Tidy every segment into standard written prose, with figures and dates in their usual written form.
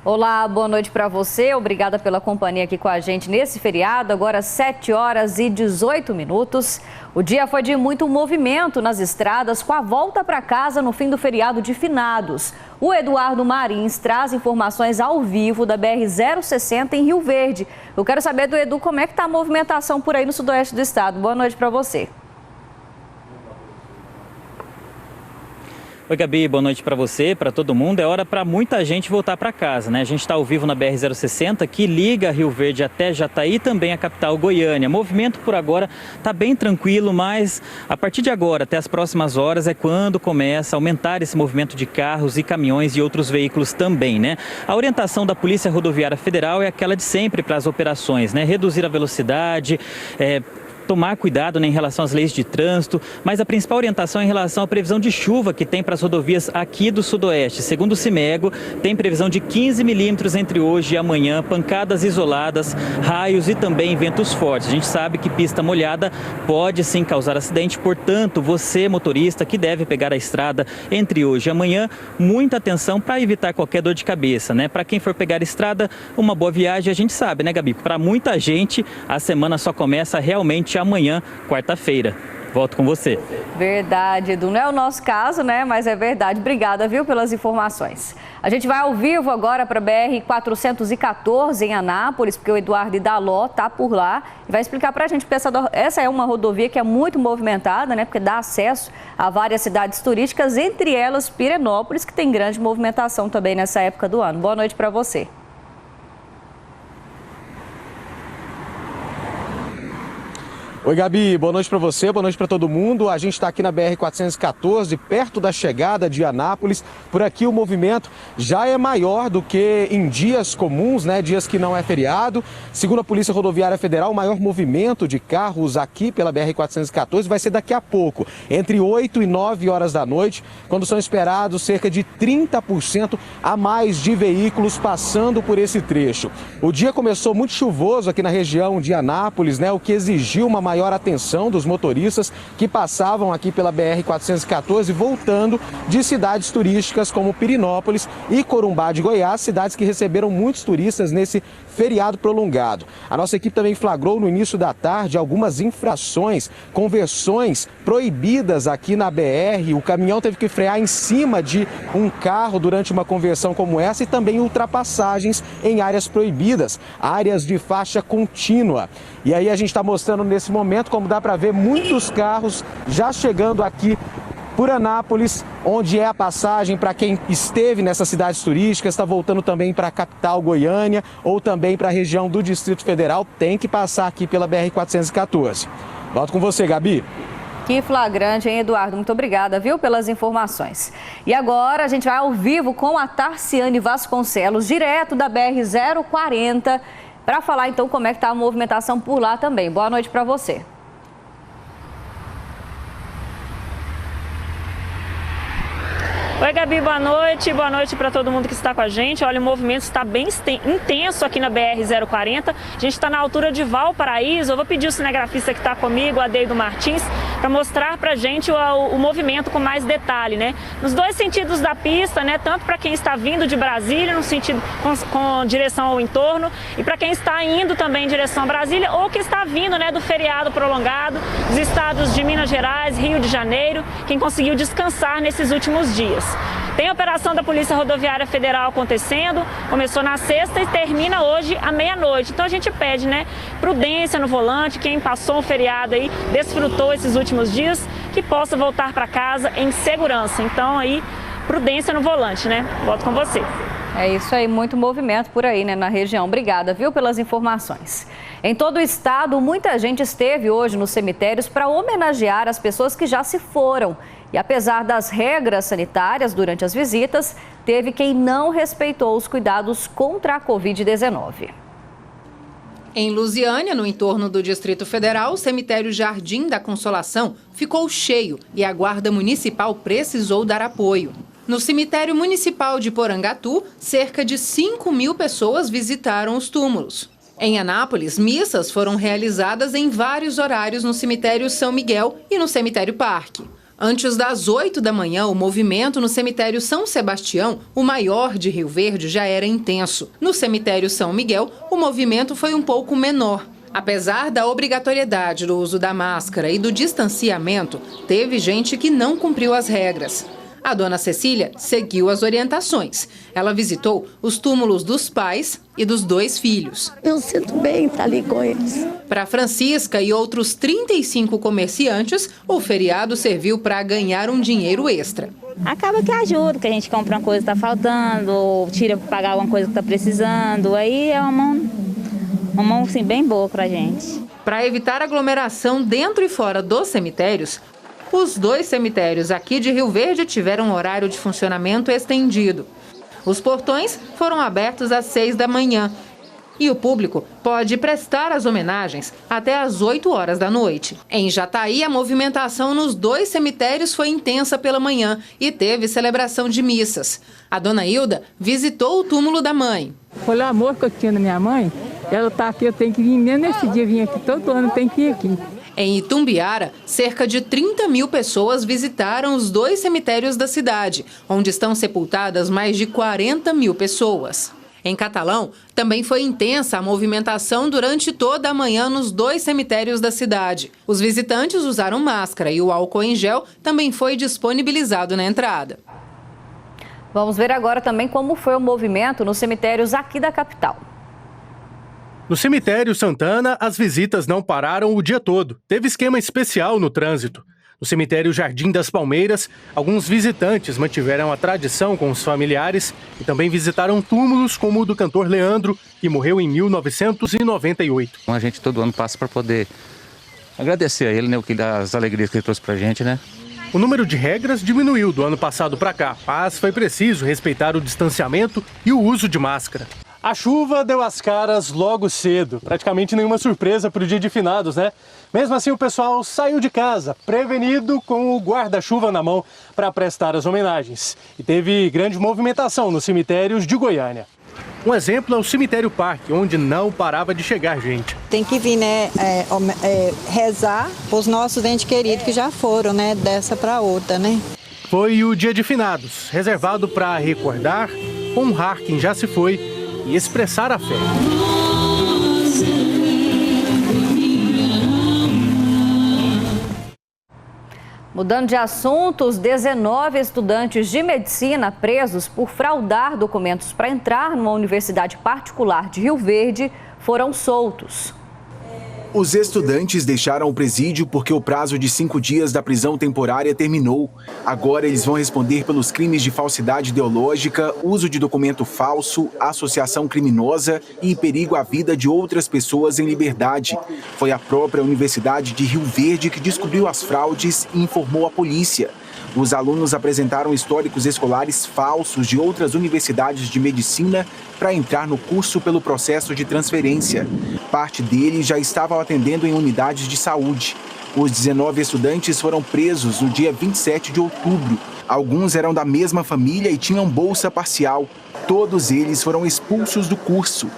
Olá, boa noite para você. Obrigada pela companhia aqui com a gente nesse feriado. Agora 7 horas e 18 minutos. O dia foi de muito movimento nas estradas com a volta para casa no fim do feriado de finados. O Eduardo Marins traz informações ao vivo da BR-060 em Rio Verde. Eu quero saber do Edu como é que está a movimentação por aí no sudoeste do estado. Boa noite para você. Oi, Gabi, boa noite para você, para todo mundo. É hora para muita gente voltar para casa, né? A gente está ao vivo na BR-060, que liga Rio Verde até Jataí, também a capital Goiânia. Movimento por agora está bem tranquilo, mas a partir de agora, até as próximas horas, é quando começa a aumentar esse movimento de carros e caminhões e outros veículos também, né? A orientação da Polícia Rodoviária Federal é aquela de sempre para as operações, né? Reduzir a velocidade, tomar cuidado, né, em relação às leis de trânsito, mas a principal orientação é em relação à previsão de chuva que tem para as rodovias aqui do Sudoeste. Segundo o CIMEGO, tem previsão de 15 milímetros entre hoje e amanhã, pancadas isoladas, raios e também ventos fortes. A gente sabe que pista molhada pode sim causar acidente, portanto, você, motorista, que deve pegar a estrada entre hoje e amanhã, muita atenção para evitar qualquer dor de cabeça, né? Para quem for pegar a estrada, uma boa viagem, a gente sabe, né, Gabi? Para muita gente, a semana só começa realmente amanhã, quarta-feira. Volto com você. Verdade, Edu. Não é o nosso caso, né? Mas é verdade. Obrigada, viu, pelas informações. A gente vai ao vivo agora para a BR-414 em Anápolis, porque o Eduardo Idaló está por lá e vai explicar para a gente, porque essa é uma rodovia que é muito movimentada, né? Porque dá acesso a várias cidades turísticas, entre elas Pirenópolis, que tem grande movimentação também nessa época do ano. Boa noite para você. Oi, Gabi, boa noite para você, boa noite para todo mundo. A gente está aqui na BR-414, perto da chegada de Anápolis. Por aqui o movimento já é maior do que em dias comuns, né? Dias que não é feriado. Segundo a Polícia Rodoviária Federal, o maior movimento de carros aqui pela BR-414 vai ser daqui a pouco, entre 8 e 9 horas da noite, quando são esperados cerca de 30% a mais de veículos passando por esse trecho. O dia começou muito chuvoso aqui na região de Anápolis, né? O que exigiu uma maior atenção dos motoristas que passavam aqui pela BR-414 voltando de cidades turísticas como Pirenópolis e Corumbá de Goiás, cidades que receberam muitos turistas nesse feriado prolongado. A nossa equipe também flagrou no início da tarde algumas infrações, conversões proibidas aqui na BR. O caminhão teve que frear em cima de um carro durante uma conversão como essa e também ultrapassagens em áreas proibidas, áreas de faixa contínua. E aí a gente está mostrando nesse momento, como dá para ver, muitos carros já chegando aqui por Anápolis, onde é a passagem para quem esteve nessas cidades turísticas, está voltando também para a capital Goiânia ou também para a região do Distrito Federal, tem que passar aqui pela BR-414. Volto com você, Gabi. Que flagrante, hein, Eduardo? Muito obrigada, viu, pelas informações. E agora a gente vai ao vivo com a Tarciane Vasconcelos, direto da BR-040, para falar então como é que está a movimentação por lá também. Boa noite para você. Oi, Gabi, boa noite para todo mundo que está com a gente. Olha, o movimento está bem intenso aqui na BR-040. A gente está na altura de Valparaíso. Eu vou pedir o cinegrafista que está comigo, Adeido Martins, para mostrar para a gente o movimento com mais detalhe, né? Nos dois sentidos da pista, né? Tanto para quem está vindo de Brasília, no sentido com direção ao entorno, e para quem está indo também em direção a Brasília, ou que está vindo, né, do feriado prolongado, dos estados de Minas Gerais, Rio de Janeiro, quem conseguiu descansar nesses últimos dias. Tem a operação da Polícia Rodoviária Federal acontecendo, começou na sexta e termina hoje à meia-noite. Então a gente pede, né, prudência no volante, quem passou um feriado aí, desfrutou esses últimos dias, que possa voltar para casa em segurança. Então aí, prudência no volante, né? Volto com você. É isso aí, muito movimento por aí, né, na região. Obrigada, viu, pelas informações. Em todo o estado, muita gente esteve hoje nos cemitérios para homenagear as pessoas que já se foram. E apesar das regras sanitárias durante as visitas, teve quem não respeitou os cuidados contra a Covid-19. Em Lusiânia, no entorno do Distrito Federal, o cemitério Jardim da Consolação ficou cheio e a Guarda Municipal precisou dar apoio. No cemitério municipal de Porangatu, cerca de 5.000 pessoas visitaram os túmulos. Em Anápolis, missas foram realizadas em vários horários no cemitério São Miguel e no cemitério Parque. Antes das 8 da manhã, o movimento no cemitério São Sebastião, o maior de Rio Verde, já era intenso. No cemitério São Miguel, o movimento foi um pouco menor. Apesar da obrigatoriedade do uso da máscara e do distanciamento, teve gente que não cumpriu as regras. A dona Cecília seguiu as orientações. Ela visitou os túmulos dos pais e dos 2 filhos. Eu sinto bem estar ali com eles. Para Francisca e outros 35 comerciantes, o feriado serviu para ganhar um dinheiro extra. Acaba que ajuda, que a gente compra uma coisa que está faltando, ou tira para pagar alguma coisa que está precisando. Aí é uma mão assim, bem boa para a gente. Para evitar aglomeração dentro e fora dos cemitérios, os 2 cemitérios aqui de Rio Verde tiveram um horário de funcionamento estendido. Os portões foram abertos às 6 da manhã e o público pode prestar as homenagens até às 8 horas da noite. Em Jataí, a movimentação nos 2 cemitérios foi intensa pela manhã e teve celebração de missas. A dona Hilda visitou o túmulo da mãe. Foi o amor que eu tinha na minha mãe, ela está aqui, eu tenho que vir mesmo nesse dia, vim aqui todo ano, tem que ir aqui. Em Itumbiara, cerca de 30 mil pessoas visitaram os 2 cemitérios da cidade, onde estão sepultadas mais de 40 mil pessoas. Em Catalão, também foi intensa a movimentação durante toda a manhã nos 2 cemitérios da cidade. Os visitantes usaram máscara e o álcool em gel também foi disponibilizado na entrada. Vamos ver agora também como foi o movimento nos cemitérios aqui da capital. No cemitério Santana, as visitas não pararam o dia todo. Teve esquema especial no trânsito. No cemitério Jardim das Palmeiras, alguns visitantes mantiveram a tradição com os familiares e também visitaram túmulos como o do cantor Leandro, que morreu em 1998. A gente todo ano passa para poder agradecer a ele, né, as alegrias que ele trouxe para a gente, né? O número de regras diminuiu do ano passado para cá, mas foi preciso respeitar o distanciamento e o uso de máscara. A chuva deu as caras logo cedo, praticamente nenhuma surpresa para o dia de finados, né? Mesmo assim, o pessoal saiu de casa, prevenido com o guarda-chuva na mão para prestar as homenagens. E teve grande movimentação nos cemitérios de Goiânia. Um exemplo é o Cemitério Parque, onde não parava de chegar gente. Tem que vir, né, rezar para os nossos entes queridos que já foram, né, dessa para outra, né? Foi o dia de finados, reservado para recordar, honrar quem já se foi e expressar a fé. Mudando de assuntos, 19 estudantes de medicina presos por fraudar documentos para entrar numa universidade particular de Rio Verde foram soltos. Os estudantes deixaram o presídio porque o prazo de 5 dias da prisão temporária terminou. Agora eles vão responder pelos crimes de falsidade ideológica, uso de documento falso, associação criminosa e perigo à vida de outras pessoas em liberdade. Foi a própria Universidade de Rio Verde que descobriu as fraudes e informou a polícia. Os alunos apresentaram históricos escolares falsos de outras universidades de medicina para entrar no curso pelo processo de transferência. Parte deles já estavam atendendo em unidades de saúde. Os 19 estudantes foram presos no dia 27 de outubro. Alguns eram da mesma família e tinham bolsa parcial. Todos eles foram expulsos do curso.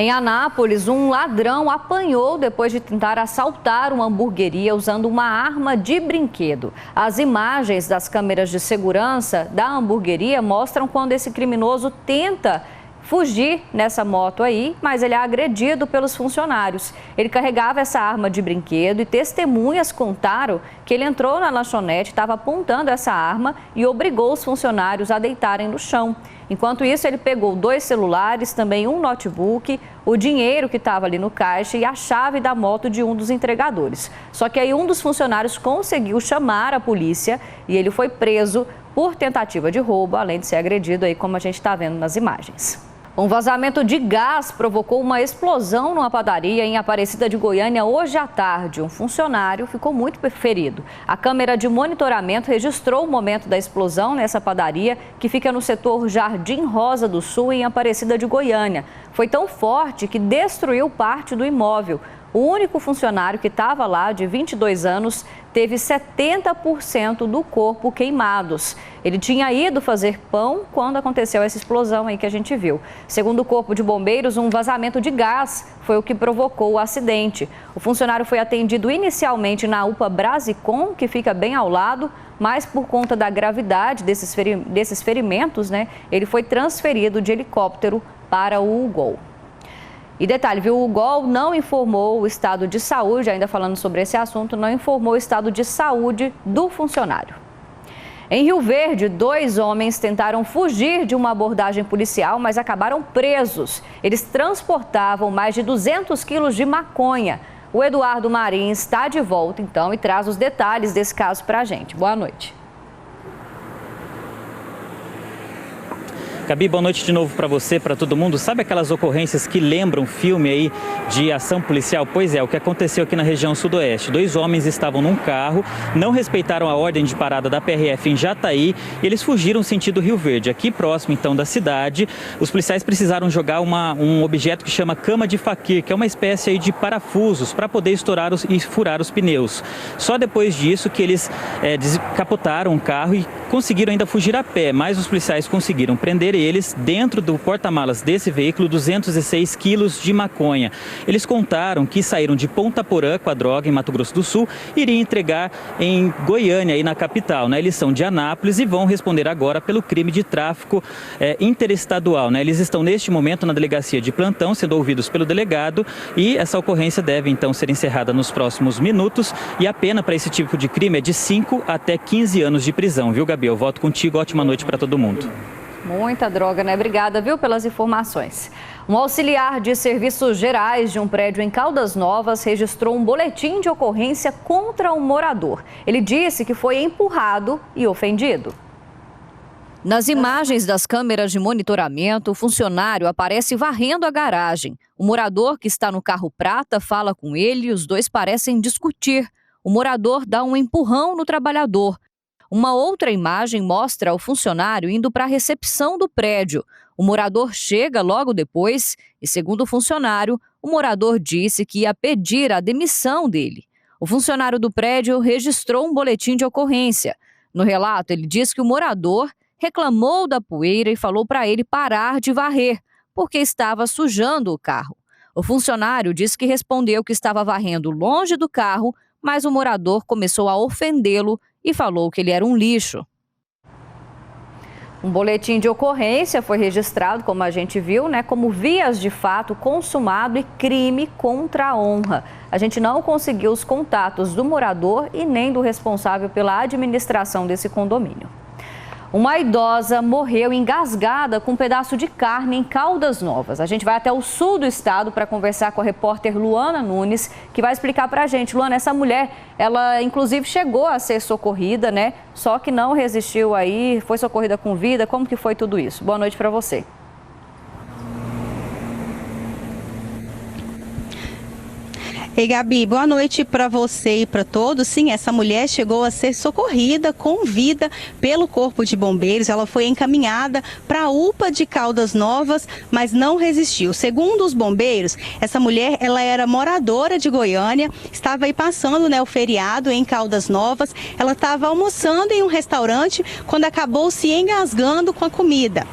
Em Anápolis, um ladrão apanhou depois de tentar assaltar uma hamburgueria usando uma arma de brinquedo. As imagens das câmeras de segurança da hamburgueria mostram quando esse criminoso tenta fugir nessa moto aí, mas ele é agredido pelos funcionários. Ele carregava essa arma de brinquedo e testemunhas contaram que ele entrou na lanchonete, estava apontando essa arma e obrigou os funcionários a deitarem no chão. Enquanto isso, ele pegou 2 celulares, também um notebook, o dinheiro que estava ali no caixa e a chave da moto de um dos entregadores. Só que aí um dos funcionários conseguiu chamar a polícia e ele foi preso por tentativa de roubo, além de ser agredido aí, como a gente está vendo nas imagens. Um vazamento de gás provocou uma explosão numa padaria em Aparecida de Goiânia hoje à tarde. Um funcionário ficou muito ferido. A câmera de monitoramento registrou o momento da explosão nessa padaria, que fica no setor Jardim Rosa do Sul, em Aparecida de Goiânia. foi tão forte que destruiu parte do imóvel. O único funcionário que estava lá, de 22 anos, teve 70% do corpo queimados. Ele tinha ido fazer pão quando aconteceu essa explosão aí que a gente viu. Segundo o Corpo de Bombeiros, um vazamento de gás foi o que provocou o acidente. O funcionário foi atendido inicialmente na UPA Brasicom, que fica bem ao lado, mas por conta da gravidade desses ferimentos, né, ele foi transferido de helicóptero para o UGOL. E detalhe, viu, o UGOL não informou o estado de saúde, ainda falando sobre esse assunto, não informou o estado de saúde do funcionário. Em Rio Verde, 2 homens tentaram fugir de uma abordagem policial, mas acabaram presos. Eles transportavam mais de 200 quilos de maconha. O Eduardo Marim está de volta, então, e traz os detalhes desse caso para a gente. Boa noite. Gabi, boa noite de novo para você, para todo mundo. Sabe aquelas ocorrências que lembram filme aí de ação policial? Pois é, o que aconteceu aqui na região sudoeste. 2 homens estavam num carro, não respeitaram a ordem de parada da PRF em Jataí e eles fugiram sentido Rio Verde. Aqui próximo, então, da cidade, os policiais precisaram jogar um objeto que chama cama de faquir, que é uma espécie aí de parafusos para poder estourar e furar os pneus. Só depois disso que eles descapotaram o carro e conseguiram ainda fugir a pé, mas os policiais conseguiram prender eles dentro do porta-malas desse veículo 206 quilos de maconha. Eles contaram que saíram de Ponta Porã com a droga em Mato Grosso do Sul e iriam entregar em Goiânia, aí na capital, né? Eles são de Anápolis e vão responder agora pelo crime de tráfico interestadual, né? Eles estão neste momento na delegacia de plantão, sendo ouvidos pelo delegado, e essa ocorrência deve então ser encerrada nos próximos minutos, e a pena para esse tipo de crime é de 5 até 15 anos de prisão, viu, Gabi? Eu volto contigo, ótima noite para todo mundo. Muita droga, né? Obrigada, viu, pelas informações. Um auxiliar de serviços gerais de um prédio em Caldas Novas registrou um boletim de ocorrência contra um morador. Ele disse que foi empurrado e ofendido. Nas imagens das câmeras de monitoramento, o funcionário aparece varrendo a garagem. O morador que está no carro prata fala com ele e os dois parecem discutir. O morador dá um empurrão no trabalhador. Uma outra imagem mostra o funcionário indo para a recepção do prédio. O morador chega logo depois e, segundo o funcionário, o morador disse que ia pedir a demissão dele. O funcionário do prédio registrou um boletim de ocorrência. No relato, ele diz que o morador reclamou da poeira e falou para ele parar de varrer, porque estava sujando o carro. O funcionário disse que respondeu que estava varrendo longe do carro, mas o morador começou a ofendê-lo e falou que ele era um lixo. Um boletim de ocorrência foi registrado, como a gente viu, né, como vias de fato consumado e crime contra a honra. A gente não conseguiu os contatos do morador e nem do responsável pela administração desse condomínio. Uma idosa morreu engasgada com um pedaço de carne em Caldas Novas. A gente vai até o sul do estado para conversar com a repórter Luana Nunes, que vai explicar para a gente. Luana, essa mulher, ela inclusive chegou a ser socorrida, né? Só que não resistiu aí, foi socorrida com vida. Como que foi tudo isso? Boa noite para você. Ei, Gabi, boa noite para você e para todos. Sim, essa mulher chegou a ser socorrida com vida pelo Corpo de Bombeiros. Ela foi encaminhada para a UPA de Caldas Novas, mas não resistiu. Segundo os bombeiros, essa mulher, ela era moradora de Goiânia, estava aí passando, né, o feriado em Caldas Novas. Ela estava almoçando em um restaurante quando acabou se engasgando com a comida.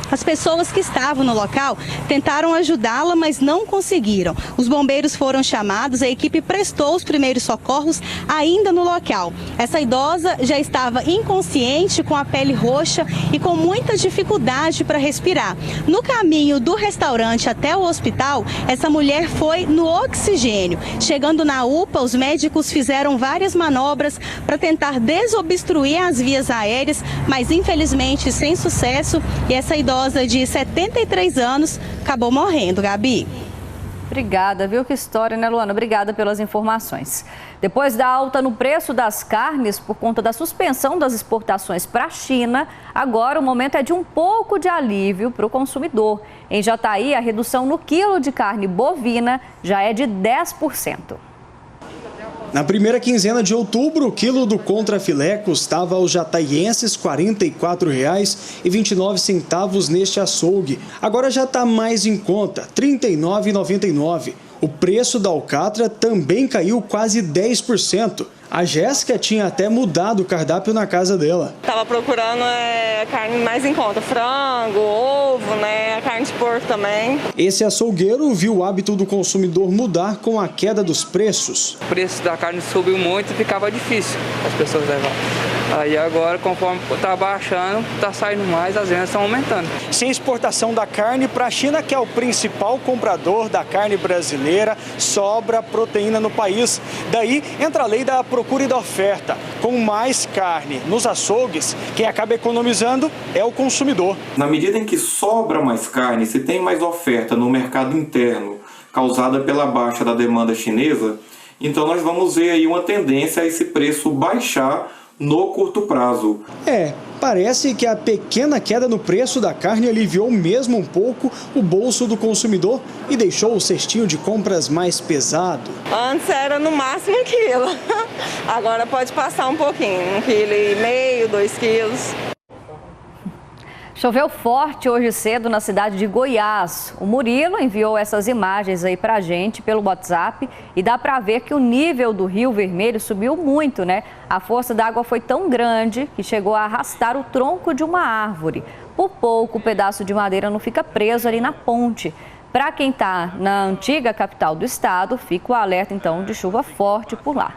As pessoas que estavam no local tentaram ajudá-la, mas não conseguiram. Os bombeiros foram chamados, a equipe prestou os primeiros socorros ainda no local. Essa idosa já estava inconsciente, com a pele roxa e com muita dificuldade para respirar. No caminho do restaurante até o hospital, essa mulher foi no oxigênio. Chegando na UPA, os médicos fizeram várias manobras para tentar desobstruir as vias aéreas, mas infelizmente sem sucesso, e essa idosa de 73 anos acabou morrendo, Gabi. Obrigada, viu? Que história, né, Luana? Obrigada pelas informações. Depois da alta no preço das carnes por conta da suspensão das exportações para a China, agora o momento é de um pouco de alívio para o consumidor. Em Jataí, a redução no quilo de carne bovina já é de 10%. Na primeira quinzena de outubro, o quilo do contrafilé custava aos jataienses R$ 44,29 neste açougue. Agora já está mais em conta, R$ 39,99. O preço da alcatra também caiu quase 10%. A Jéssica tinha até mudado o cardápio na casa dela. Estava procurando carne mais em conta, frango, ovo, a carne de porco também. Esse açougueiro viu o hábito do consumidor mudar com a queda dos preços. O preço da carne subiu muito e ficava difícil as pessoas levar. Aí agora, conforme está baixando, está saindo mais, as vendas estão aumentando. Sem exportação da carne para a China, que é o principal comprador da carne brasileira, sobra proteína no país. Daí entra a lei da procura e da oferta. Com mais carne nos açougues, quem acaba economizando é o consumidor. Na medida em que sobra mais carne, se tem mais oferta no mercado interno, causada pela baixa da demanda chinesa, então nós vamos ver aí uma tendência a esse preço baixar no curto prazo. Parece que a pequena queda no preço da carne aliviou mesmo um pouco o bolso do consumidor e deixou o cestinho de compras mais pesado. Antes era no máximo 1 quilo, agora pode passar um pouquinho, 1,5 kg, 2 quilos. Choveu forte hoje cedo na cidade de Goiás. O Murilo enviou essas imagens aí pra gente pelo WhatsApp e dá pra ver que o nível do Rio Vermelho subiu muito, né? A força da água foi tão grande que chegou a arrastar o tronco de uma árvore. Por pouco, o pedaço de madeira não fica preso ali na ponte. Para quem está na antiga capital do estado, fica o alerta então de chuva forte por lá.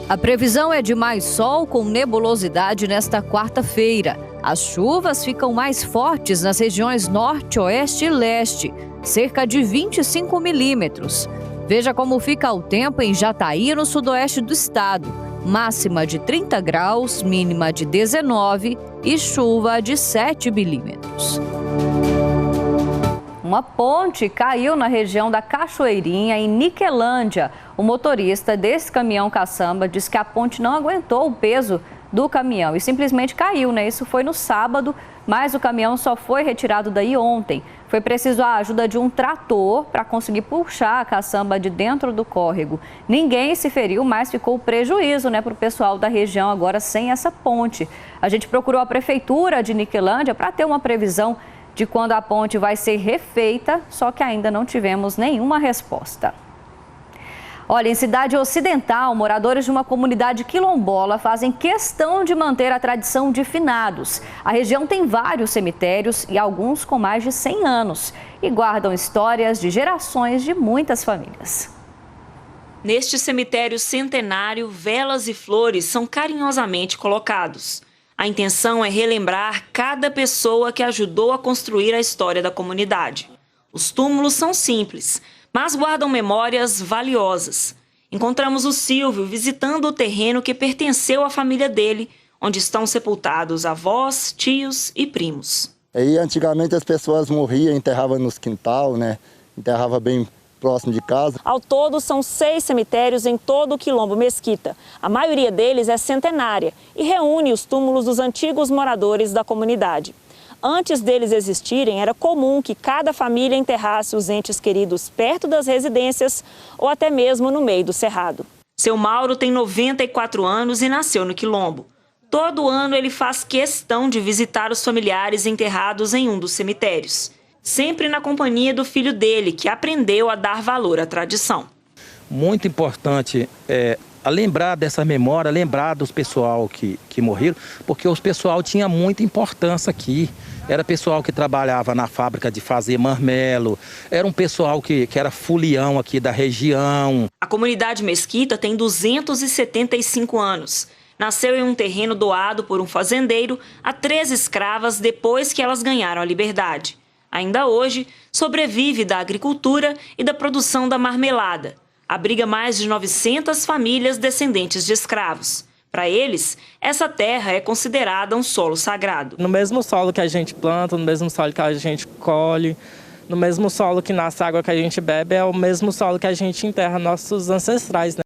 A previsão é de mais sol com nebulosidade nesta quarta-feira. As chuvas ficam mais fortes nas regiões norte, oeste e leste, cerca de 25 milímetros. Veja como fica o tempo em Jataí, no sudoeste do estado. Máxima de 30 graus, mínima de 19 e chuva de 7 milímetros. Uma ponte caiu na região da Cachoeirinha, em Niquelândia. O motorista desse caminhão caçamba diz que a ponte não aguentou o peso do caminhão e simplesmente caiu, né? Isso foi no sábado, mas o caminhão só foi retirado daí ontem. Foi preciso a ajuda de um trator para conseguir puxar a caçamba de dentro do córrego. Ninguém se feriu, mas ficou prejuízo, né, para o pessoal da região agora sem essa ponte. A gente procurou a prefeitura de Niquelândia para ter uma previsão de quando a ponte vai ser refeita, só que ainda não tivemos nenhuma resposta. Olha, em Cidade Ocidental, moradores de uma comunidade quilombola fazem questão de manter a tradição de finados. A região tem vários cemitérios e alguns com mais de 100 anos e guardam histórias de gerações de muitas famílias. Neste cemitério centenário, velas e flores são carinhosamente colocados. A intenção é relembrar cada pessoa que ajudou a construir a história da comunidade. Os túmulos são simples, mas guardam memórias valiosas. Encontramos o Silvio visitando o terreno que pertenceu à família dele, onde estão sepultados avós, tios e primos. Aí, antigamente as pessoas morriam, enterravam nos quintal, né? Enterrava bem próximo de casa. Ao todo, são 6 cemitérios em todo o Quilombo Mesquita. A maioria deles é centenária e reúne os túmulos dos antigos moradores da comunidade. Antes deles existirem, era comum que cada família enterrasse os entes queridos perto das residências ou até mesmo no meio do cerrado. Seu Mauro tem 94 anos e nasceu no Quilombo. Todo ano ele faz questão de visitar os familiares enterrados em um dos cemitérios. Sempre na companhia do filho dele, que aprendeu a dar valor à tradição. Muito importante lembrar dessa memória, lembrar dos pessoal que morreram, porque os pessoal tinha muita importância aqui. Era pessoal que trabalhava na fábrica de fazer marmelo, era um pessoal que era fulião aqui da região. A comunidade Mesquita tem 275 anos. Nasceu em um terreno doado por um fazendeiro a 3 escravas depois que elas ganharam a liberdade. Ainda hoje, sobrevive da agricultura e da produção da marmelada. Abriga mais de 900 famílias descendentes de escravos. Para eles, essa terra é considerada um solo sagrado. No mesmo solo que a gente planta, no mesmo solo que a gente colhe, no mesmo solo que nasce a água que a gente bebe, é o mesmo solo que a gente enterra nossos ancestrais, né?